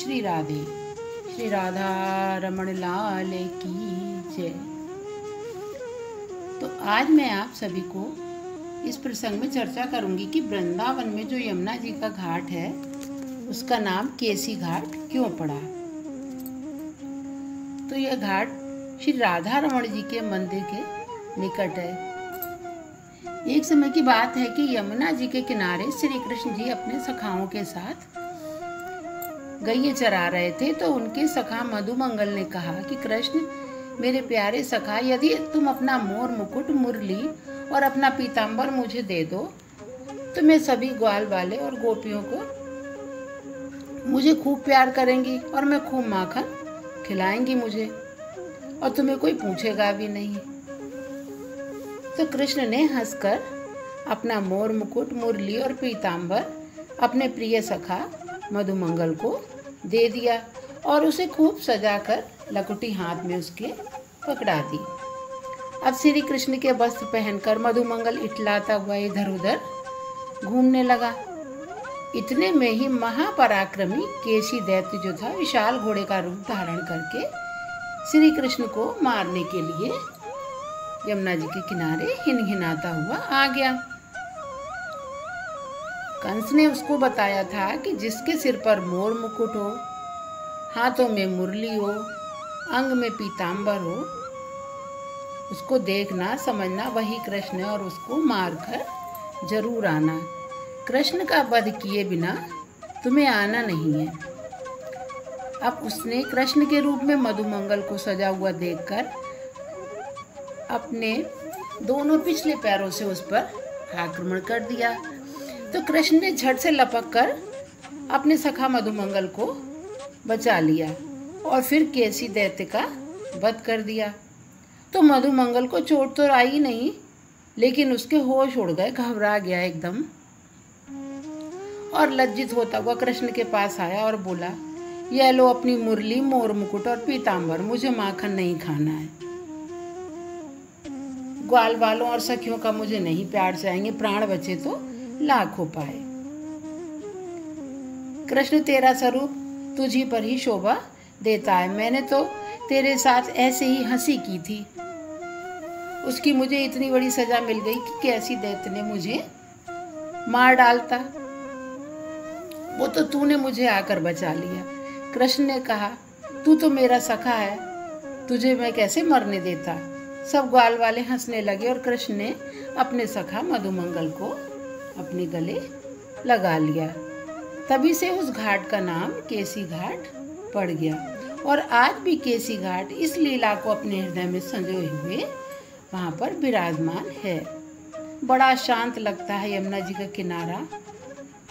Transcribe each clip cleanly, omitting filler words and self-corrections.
श्री राधे। श्री राधा रमण लाल की जय। तो आज मैं आप सभी को इस प्रसंग में चर्चा करूंगी कि वृंदावन में जो यमुना जी का घाट है उसका नाम केसी घाट क्यों पड़ा। तो यह घाट श्री राधा रमण जी के मंदिर के निकट है। एक समय की बात है कि यमुना जी के किनारे श्री कृष्ण जी अपने सखाओं के साथ गैये चरा रहे थे। तो उनके सखा मधुमंगल ने कहा कि कृष्ण मेरे प्यारे सखा, यदि तुम अपना मोर मुकुट, मुरली और अपना पीताम्बर मुझे दे दो तो मैं सभी ग्वाल वाले और गोपियों को मुझे खूब प्यार करेंगी और मैं खूब माखन खिलाएंगी मुझे, और तुम्हें कोई पूछेगा भी नहीं। तो कृष्ण ने हंसकर अपना मोर मुकुट, मुरली और पीताम्बर अपने प्रिय सखा मधुमंगल को दे दिया और उसे खूब सजाकर लकुटी हाथ में उसके पकड़ा दी। अब श्री कृष्ण के वस्त्र पहनकर मधुमंगल इटलाता हुआ इधर उधर घूमने लगा। इतने में ही महापराक्रमी केसी दैत्य जो था विशाल घोड़े का रूप धारण करके श्री कृष्ण को मारने के लिए यमुना जी के किनारे हिनहिनाता हुआ आ गया। कंस ने उसको बताया था कि जिसके सिर पर मोर मुकुट हो, हाथों में मुरली हो, अंग में पीताम्बर हो, उसको देखना समझना वही कृष्ण है और उसको मारकर जरूर आना। कृष्ण का वध किए बिना तुम्हें आना नहीं है। अब उसने कृष्ण के रूप में मधुमंगल को सजा हुआ देखकर अपने दोनों पिछले पैरों से उस पर आक्रमण कर दिया। तो कृष्ण ने झट से लपक कर अपने सखा मधुमंगल को बचा लिया और फिर केसी दैत्य का वध कर दिया। तो मधुमंगल को चोट तो आई नहीं, लेकिन उसके होश उड़ गए, घबरा गया एकदम और लज्जित होता हुआ कृष्ण के पास आया और बोला, यह लो अपनी मुरली, मोर मुकुट और पीताम्बर, मुझे माखन नहीं खाना है। ग्वाल वालों और सखियों का मुझे नहीं प्यार चाहिए, प्राण बचे तो लाख हो पाए। कृष्ण तेरा स्वरूप तुझी पर ही शोभा देता है। मैंने तो तेरे साथ ऐसे ही हंसी की थी, उसकी मुझे इतनी बड़ी सजा मिल गई कि कैसी दैत्य ने मुझे मार डालता, वो तो तूने मुझे आकर बचा लिया। कृष्ण ने कहा, तू तो मेरा सखा है, तुझे मैं कैसे मरने देता। सब ग्वाल वाले हंसने लगे और कृष्ण ने अपने सखा मधुमंगल को अपने गले लगा लिया। तभी से उस घाट का नाम केसी घाट पड़ गया और आज भी केसी घाट इस लीला को अपने हृदय में संजोए हुए वहाँ पर विराजमान है। बड़ा शांत लगता है यमुना जी का किनारा,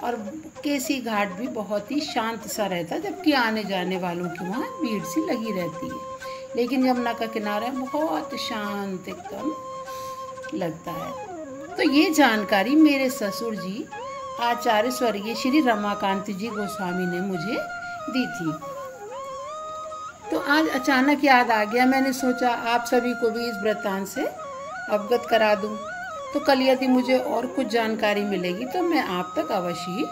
और केसी घाट भी बहुत ही शांत सा रहता है, जबकि आने जाने वालों की वहाँ भीड़ सी लगी रहती है। लेकिन यमुना का किनारा बहुत शांत एकदम लगता है। तो ये जानकारी मेरे ससुर जी आचार्य स्वर्गीय श्री रमाकांत जी गोस्वामी ने मुझे दी थी। तो आज अचानक याद आ गया, मैंने सोचा आप सभी को भी इस वृत्तांत से अवगत करा दूं। तो कल यदि मुझे और कुछ जानकारी मिलेगी तो मैं आप तक अवश्य ही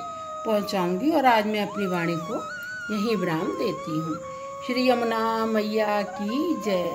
पहुंचाऊंगी, और आज मैं अपनी वाणी को यहीं विराम देती हूँ। श्री यमुना मैया की जय।